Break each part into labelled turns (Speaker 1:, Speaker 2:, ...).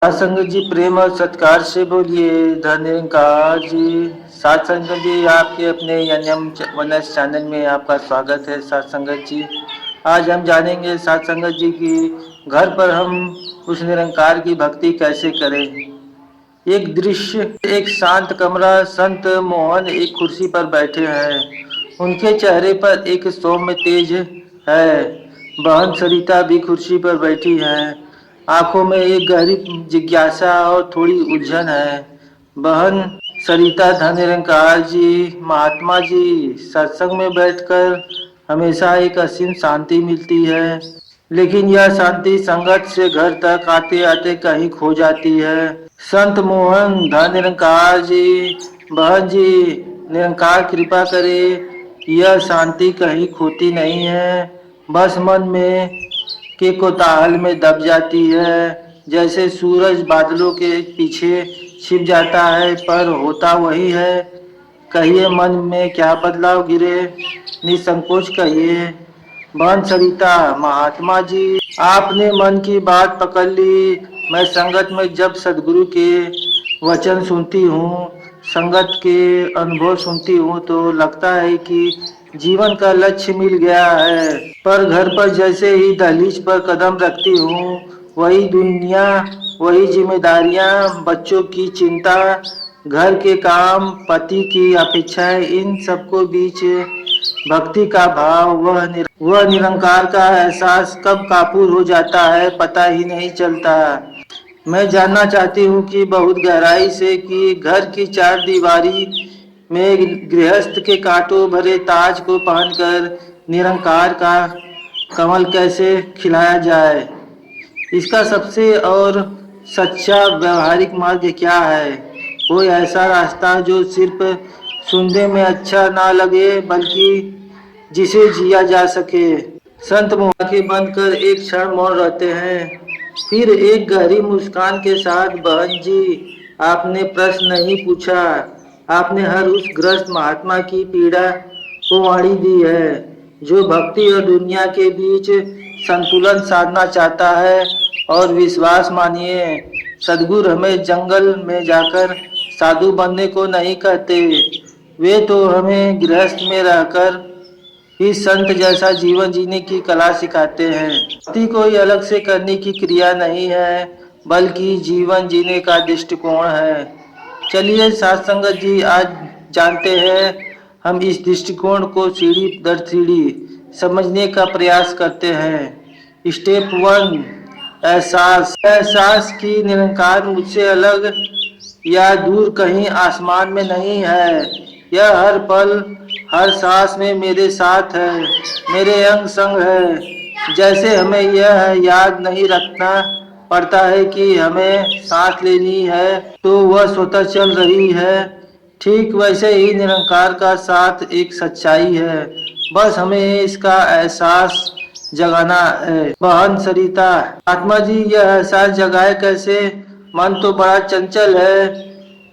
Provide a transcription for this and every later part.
Speaker 1: सात संगत जी प्रेम और सत्कार से बोलिए। धन्य निरंकार जी। सात संगत जी आपके अपने यनियम वनस चैनल में आपका स्वागत है। सात संगत जी आज हम जानेंगे सात संगत जी की घर पर हम उस निरंकार की भक्ति कैसे करें। एक दृश्य, एक शांत कमरा। संत मोहन एक कुर्सी पर बैठे हैं। उनके चेहरे पर एक सौम्य तेज है। बहन सरिता भी कुर्सी पर बैठी है। आंखों में एक गहरी जिज्ञासा और थोड़ी उलझन है। बहन सरिता, धन निरंकार जी, महात्मा जी, सत्संग में बैठकर हमेशा एक असीम शांति मिलती है, लेकिन यह शांति संगत से घर तक आते आते कहीं खो जाती है। संत मोहन, धन निरंकार जी, बहन जी, निरंकार कृपा करे, यह शांति कहीं खोती नहीं है, बस मन में के कोताहल में दब जाती है। जैसे सूरज बादलों के पीछे छिप जाता है, पर होता वही है। कहिए मन में क्या बदलाव गिरे, निसंकोच कहिए। बहन सरिता, महात्मा जी, आपने मन की बात पकड़ ली। मैं संगत में जब सदगुरु के वचन सुनती हूँ, संगत के अनुभव सुनती हूँ, तो लगता है कि जीवन का लक्ष्य मिल गया है। पर घर पर जैसे ही दहलीज पर कदम रखती हूँ, वही दुनिया, वही जिम्मेदारियाँ, बच्चों की चिंता, घर के काम, पति की अपेक्षाएं, इन सबको बीच भक्ति का भाव, वह निरंकार का एहसास कब काबू हो जाता है पता ही नहीं चलता। मैं जानना चाहती हूँ कि बहुत गहराई से, कि घर की चार दीवारी में गृहस्थ के कांटों भरे ताज को पहनकर निरंकार का कमल कैसे खिलाया जाए। इसका सबसे और सच्चा व्यवहारिक मार्ग क्या है। कोई ऐसा रास्ता जो सिर्फ सुनने में अच्छा ना लगे, बल्कि जिसे जिया जा सके। संत मुंह आंखें बंद कर एक क्षण मौन रहते हैं, फिर एक गहरी मुस्कान के साथ, बहन जी, आपने प्रश्न नहीं पूछा, आपने हर उस ग्रस्त महात्मा की पीड़ा को वाणी दी है, जो भक्ति और दुनिया के बीच संतुलन साधना चाहता है। और विश्वास मानिए, सदगुरु हमें जंगल में जाकर साधु बनने को नहीं कहते, वे तो हमें गृहस्थ में रहकर ही संत जैसा जीवन जीने की कला सिखाते हैं। भक्ति कोई अलग से करने की क्रिया नहीं है, बल्कि जीवन जीने का दृष्टिकोण है। चलिए सात संगत जी, आज जानते हैं, हम इस दृष्टिकोण को सीढ़ी दर सीढ़ी समझने का प्रयास करते हैं। स्टेप वन, एहसास। एहसास की निरंकार मुझसे अलग या दूर कहीं आसमान में नहीं है। यह हर पल, हर सांस में मेरे साथ है, मेरे अंग संग है। जैसे हमें यह याद नहीं रखना पड़ता है कि हमें सांस लेनी है, तो वह स्वतः चल रही है, ठीक वैसे ही निरंकार का साथ एक सच्चाई है, बस हमें इसका एहसास जगाना है। बहन सरिता, आत्मा जी, यह एहसास जगाए कैसे, मन तो बड़ा चंचल है,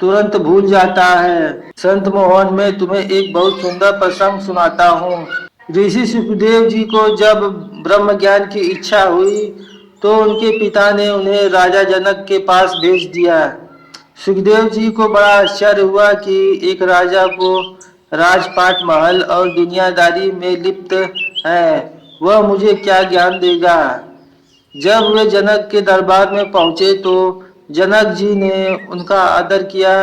Speaker 1: तुरंत भूल जाता है। संत मोहन, मैं तुम्हें एक बहुत सुंदर प्रसंग सुनाता हूँ। ऋषि सुखदेव जी को जब ब्रह्म ज्ञान की इच्छा हुई, तो उनके पिता ने उन्हें राजा जनक के पास भेज दिया। सुखदेव जी को बड़ा आश्चर्य हुआ कि एक राजा को राजपाट, महल और दुनियादारी में लिप्त है, वह मुझे क्या ज्ञान देगा। जब वे जनक के दरबार में पहुंचे, तो जनक जी ने उनका आदर किया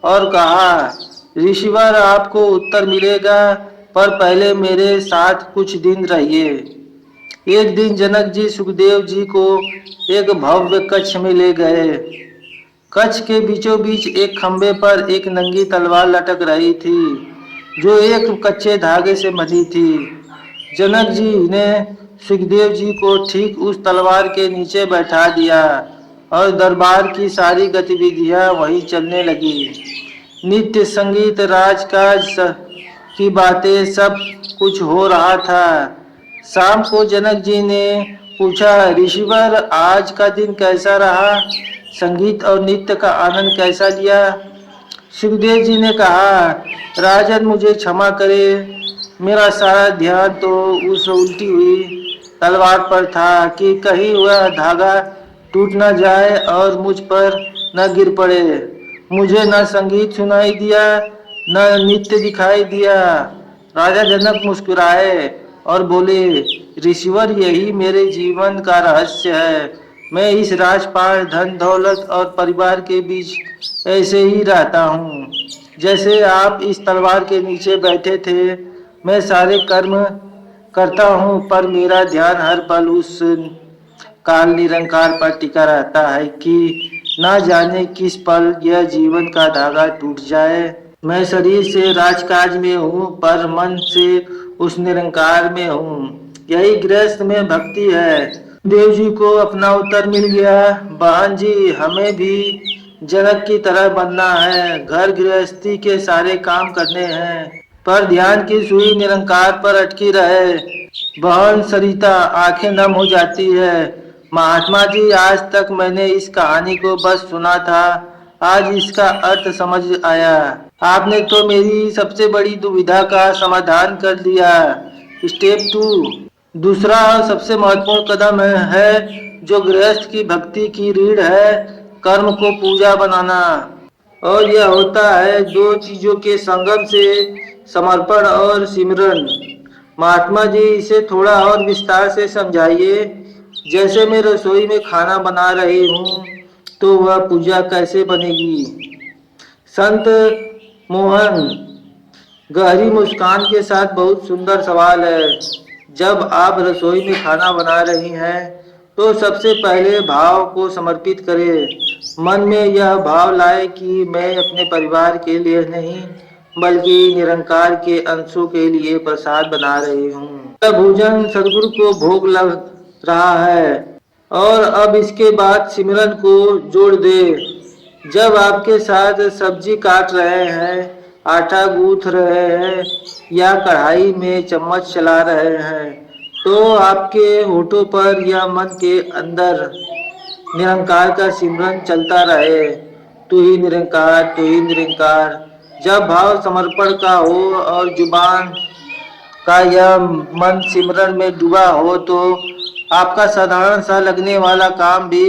Speaker 1: और कहा, ऋषिवर, आपको उत्तर मिलेगा, पर पहले मेरे साथ कुछ दिन रहिए। एक दिन जनक जी सुखदेव जी को एक भव्य कक्ष में ले गए। कच्छ के बीचों बीच एक खंबे पर एक नंगी तलवार लटक रही थी, जो एक कच्चे धागे से बंधी थी। जनक जी ने सुखदेव जी को ठीक उस तलवार के नीचे बैठा दिया, और दरबार की सारी गतिविधियां वहीं चलने लगी। नित्य संगीत, राजकाज की बातें, सब कुछ हो रहा था। शाम को जनक जी ने पूछा, ऋषिवर, आज का दिन कैसा रहा, संगीत और नृत्य का आनंद कैसा लिया। सुखदेव जी ने कहा, राजन, मुझे क्षमा करे, मेरा सारा ध्यान तो उस उल्टी हुई तलवार पर था कि कहीं वह धागा टूट न जाए और मुझ पर न गिर पड़े। मुझे न संगीत सुनाई दिया, न नृत्य दिखाई दिया। राजा जनक मुस्कुराए और बोले, ऋषिवर, यही मेरे जीवन का रहस्य है। मैं इस राजपाट, धन दौलत और परिवार के बीच ऐसे ही रहता हूँ जैसे आप इस तलवार के नीचे बैठे थे। मैं सारे कर्म करता हूँ, पर मेरा ध्यान हर पल उस काल निरंकार पर टिका रहता है कि ना जाने किस पल यह जीवन का धागा टूट जाए। मैं शरीर से राजकाज में हूँ, पर मन से उस निरंकार में हूँ। यही गृहस्थ में भक्ति है। देव जी को अपना उत्तर मिल गया। बहन जी, हमें भी जनक की तरह बनना है। घर गृहस्थी के सारे काम करने हैं, पर ध्यान की सुई निरंकार पर अटकी रहे। बहन सरिता आंखें नम हो जाती है। महात्मा जी, आज तक मैंने इस कहानी को बस सुना था, आज इसका अर्थ समझ आया। आपने तो मेरी सबसे बड़ी दुविधा का समाधान कर दिया। स्टेप 2, दूसरा और सबसे महत्वपूर्ण कदम है जो गृहस्थ की भक्ति की रीढ़ है, कर्म को पूजा बनाना। और यह होता है दो चीजों के संगम से, समर्पण और सिमरन। महात्मा जी, इसे थोड़ा और विस्तार से समझाइए। जैसे मैं रसोई में खाना बना रही हूँ, तो वह पूजा कैसे बनेगी? संत मोहन गहरी मुस्कान के साथ, बहुत सुंदर सवाल है। जब आप रसोई में खाना बना रही हैं, तो सबसे पहले भाव को समर्पित करें। मन में यह भाव लाए कि मैं अपने परिवार के लिए नहीं, बल्कि निरंकार के अंशों के लिए प्रसाद बना रही हूँ। यह भोजन सदगुरु को भोग लग रहा है। और अब इसके बाद सिमरन को जोड़ दे। जब आपके साथ सब्जी काट रहे हैं, आटा गूंथ रहे हैं या कढ़ाई में चम्मच चला रहे हैं, तो आपके होठों पर या मन के अंदर निरंकार का सिमरन चलता रहे। तू ही निरंकार, तू ही निरंकार। जब भाव समर्पण का हो और जुबान का यह मन सिमरन में डूबा हो, तो आपका साधारण सा लगने वाला काम भी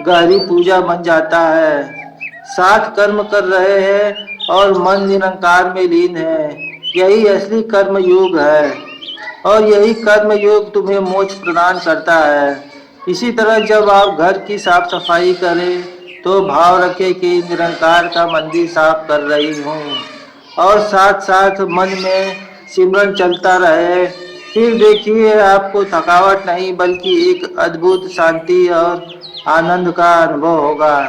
Speaker 1: गहरी पूजा बन जाता है। साथ कर्म कर रहे हैं और मन निरंकार में लीन है। यही असली कर्म योग है, और यही कर्म योग तुम्हें मोक्ष प्रदान करता है। इसी तरह जब आप घर की साफ सफाई करें, तो भाव रखें कि निरंकार का मंदिर साफ कर रही हूँ, और साथ साथ मन में सिमरन चलता रहे। फिर देखिए, आपको थकावट नहीं, बल्कि एक अद्भुत शांति और आनंद का अनुभव होगा।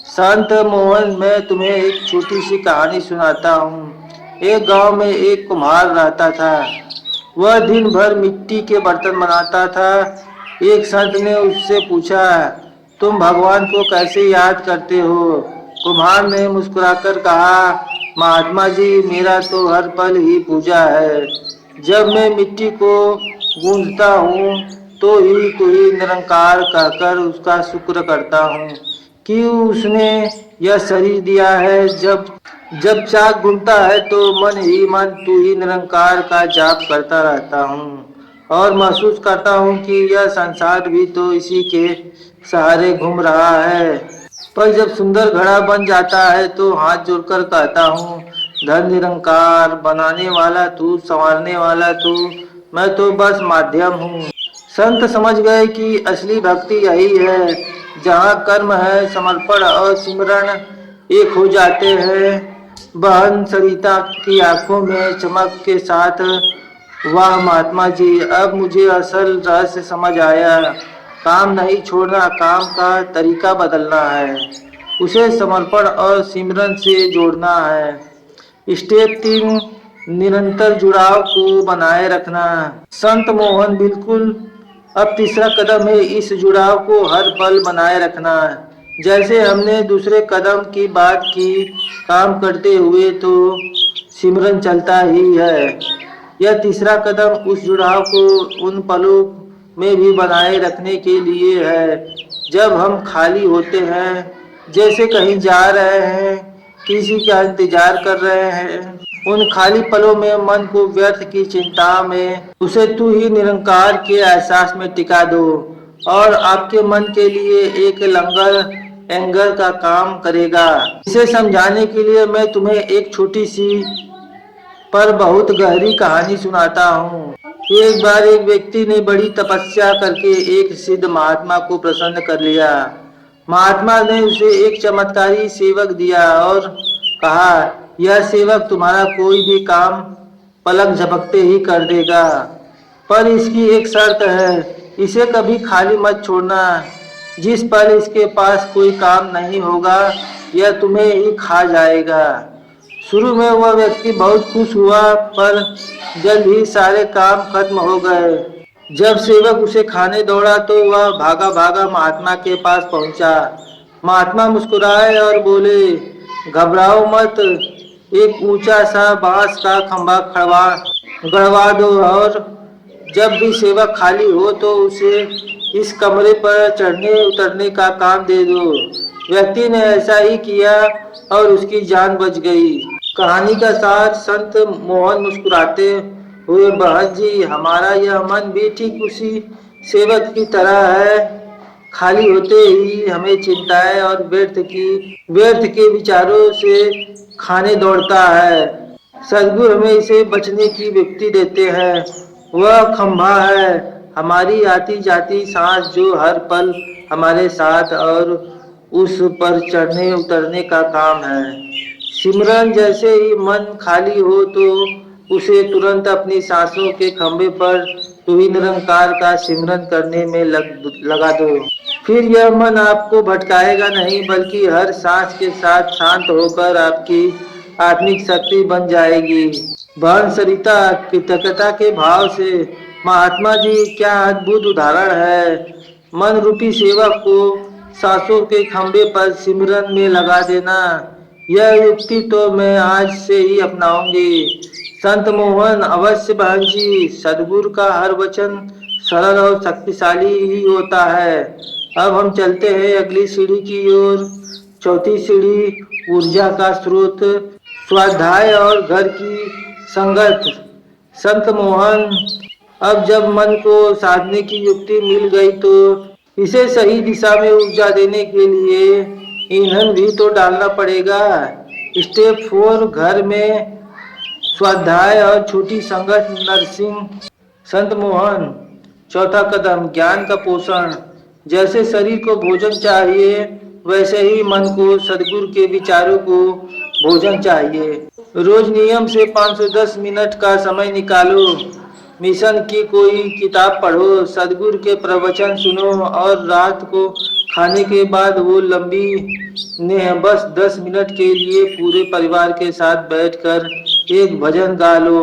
Speaker 1: संत मोहन, मैं तुम्हें एक छोटी सी कहानी सुनाता हूँ। एक गांव में एक कुम्हार रहता था। वह दिन भर मिट्टी के बर्तन बनाता था। एक संत ने उससे पूछा, तुम भगवान को कैसे याद करते हो? कुम्हार ने मुस्कुराकर कहा, महात्मा जी, मेरा तो हर पल ही पूजा है। जब मैं मिट्टी को गूंजता हूँ, तो ही निरंकार कहकर उसका शुक्र करता हूँ कि उसने यह शरीर दिया है। जब चाक घूमता है, तो मन ही मन तू ही निरंकार का जाप करता रहता हूँ, और महसूस करता हूँ कि यह संसार भी तो इसी के सहारे घूम रहा है। पर जब सुंदर घड़ा बन जाता है, तो हाथ जोड़कर कहता हूँ, धन निरंकार, बनाने वाला तू, संवारने वाला तू, मैं तो बस माध्यम हूँ। संत समझ गए कि असली भक्ति यही है, जहाँ कर्म है, समर्पण और सिमरन एक हो जाते हैं। बहन सरिता की आंखों में चमक के साथ, वाह महात्मा जी, अब मुझे असल रहस्य समझ आया। काम नहीं छोड़ना, काम का तरीका बदलना है, उसे समर्पण और सिमरन से जोड़ना है। स्टेप 3, निरंतर जुड़ाव को बनाए रखना। संत मोहन, बिल्कुल। अब तीसरा कदम है इस जुड़ाव को हर पल बनाए रखना। जैसे हमने दूसरे कदम की बात की, काम करते हुए तो सिमरन चलता ही है। यह तीसरा कदम उस जुड़ाव को उन पलों में भी बनाए रखने के लिए है जब हम खाली होते हैं, जैसे कहीं जा रहे हैं, किसी का इंतजार कर रहे हैं। उन खाली पलों में मन को व्यर्थ की चिंता में, उसे तू ही निरंकार के एहसास में टिका दो। और आपके मन के लिए एक एंगर का काम करेगा। इसे समझाने के लिए मैं तुम्हें एक छोटी सी पर बहुत गहरी कहानी सुनाता हूँ। एक बार एक व्यक्ति ने बड़ी तपस्या करके एक सिद्ध महात्मा को प्रसन्न कर लिया। महात्मा ने उसे एक चमत्कारी सेवक दिया और कहा, यह सेवक तुम्हारा कोई भी काम पलक झपकते ही कर देगा, पर इसकी एक शर्त है, इसे कभी खाली मत छोड़ना। जिस पल इसके पास कोई काम नहीं होगा, यह तुम्हें ही खा जाएगा। शुरू में वह व्यक्ति बहुत खुश हुआ, पर जल्द ही सारे काम खत्म हो गए। जब सेवक उसे खाने दौड़ा तो वह भागा भागा महात्मा के पास पहुंचा। महात्मा मुस्कुराए और बोले, घबराओ मत, एक ऊंचा सा बांस का खंभा गड़वा दो और जब भी सेवक खाली हो तो उसे इस कमरे पर चढ़ने उतरने का काम दे दो। व्यक्ति ने ऐसा ही किया और उसकी जान बच गई। कहानी का सार, संत मोहन मुस्कुराते हुए, बहन जी, हमारा यह मन भी ठीक उसी सेवक की तरह है। खाली होते ही हमें चिंताएं और व्यर्थ के विचारों से खाने दौड़ता है। सदगुरु हमें इसे बचने की युक्ति देते हैं। वह खंभा है, हमारी आती जाती सांस, जो हर पल हमारे साथ और उस पर चढ़ने उतरने का काम है। सिमरन, जैसे ही मन खाली हो तो उसे तुरंत अपनी सांसों के खंभे पर तुही निरंकार का सिमरन करने में लगा दो। फिर यह मन आपको भटकाएगा नहीं, बल्कि हर सांस के साथ शांत होकर आपकी आत्मिक शक्ति बन जाएगी। बहन सरिता, कृतज्ञता के भाव से, महात्मा जी, क्या अद्भुत उदाहरण है। मन रूपी सेवक को सांसों के खंभे पर सिमरन में लगा देना, यह युक्ति तो मैं आज से ही अपनाऊंगी। संत मोहन, अवश्य बहन जी, सदगुरु का हर वचन सरल और शक्तिशाली ही होता है। अब हम चलते हैं अगली सीढ़ी की ओर। चौथी सीढ़ी, ऊर्जा का स्रोत, स्वाध्याय और घर की संगत। संत मोहन, अब जब मन को साधने की युक्ति मिल गई तो इसे सही दिशा में ऊर्जा देने के लिए ईंधन भी तो डालना पड़ेगा। स्टेप 4, घर में स्वाध्याय और छोटी संगत, नर्सिंग। संत मोहन, चौथा कदम, ज्ञान का पोषण। जैसे शरीर को भोजन चाहिए, वैसे ही मन को सदगुरु के विचारों को भोजन चाहिए। रोज नियम से 510 मिनट का समय निकालो, मिशन की कोई किताब पढ़ो, सदगुरु के प्रवचन सुनो और रात को खाने के बाद वो लंबी ने बस 10 मिनट के लिए पूरे परिवार के साथ बैठकर एक भजन गा लो,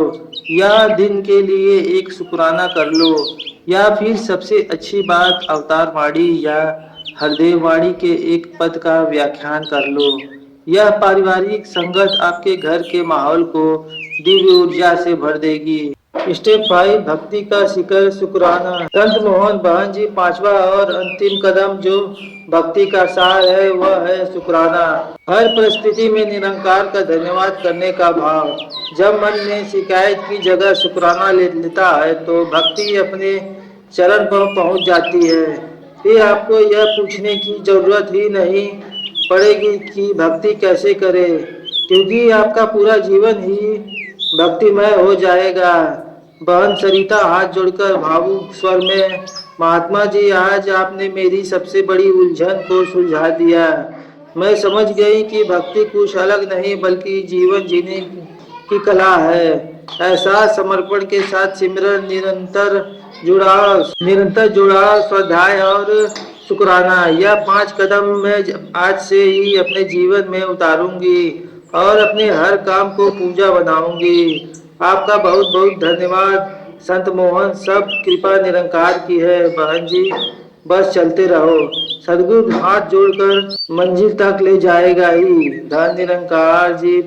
Speaker 1: या दिन के लिए एक शुक्राना कर लो, या फिर सबसे अच्छी बात अवतार वाणी या हरदेव वाणी के एक पद का व्याख्यान कर लो। यह पारिवारिक संगत आपके घर के माहौल को दिव्य ऊर्जा से भर देगी। स्टेप 5, भक्ति का शिखर, शुक्राना। संत मोहन, बहन जी, पांचवा और अंतिम कदम जो भक्ति का सार है, वह है शुक्राना। हर परिस्थिति में निरंकार का धन्यवाद करने का भाव। जब मन में शिकायत की जगह शुक्राना लेता है तो भक्ति अपने चरण पर पहुंच जाती है। फिर आपको यह पूछने की जरूरत ही नहीं पड़ेगी कि भक्ति कैसे करें, क्योंकि आपका पूरा जीवन ही भक्तिमय हो जाएगा। बहन सरिता, हाथ जोड़कर भावुक स्वर में, महात्मा जी, आज आपने मेरी सबसे बड़ी उलझन को सुलझा दिया। मैं समझ गई कि भक्ति कुछ अलग नहीं बल्कि जीवन जीने की कला है। ऐसा समर्पण के साथ सिमरन, निरंतर जुड़ाव, स्वाध्याय और शुक्राना, यह 5 कदम मैं आज से ही अपने जीवन में उतारूंगी और अपने हर काम को पूजा बनाऊंगी। आपका बहुत बहुत धन्यवाद संत मोहन। सब कृपा निरंकार की है बहन जी, बस चलते रहो। सदगुरु हाथ जोड़कर मंजिल तक ले जाएगा ही। धन निरंकार जी।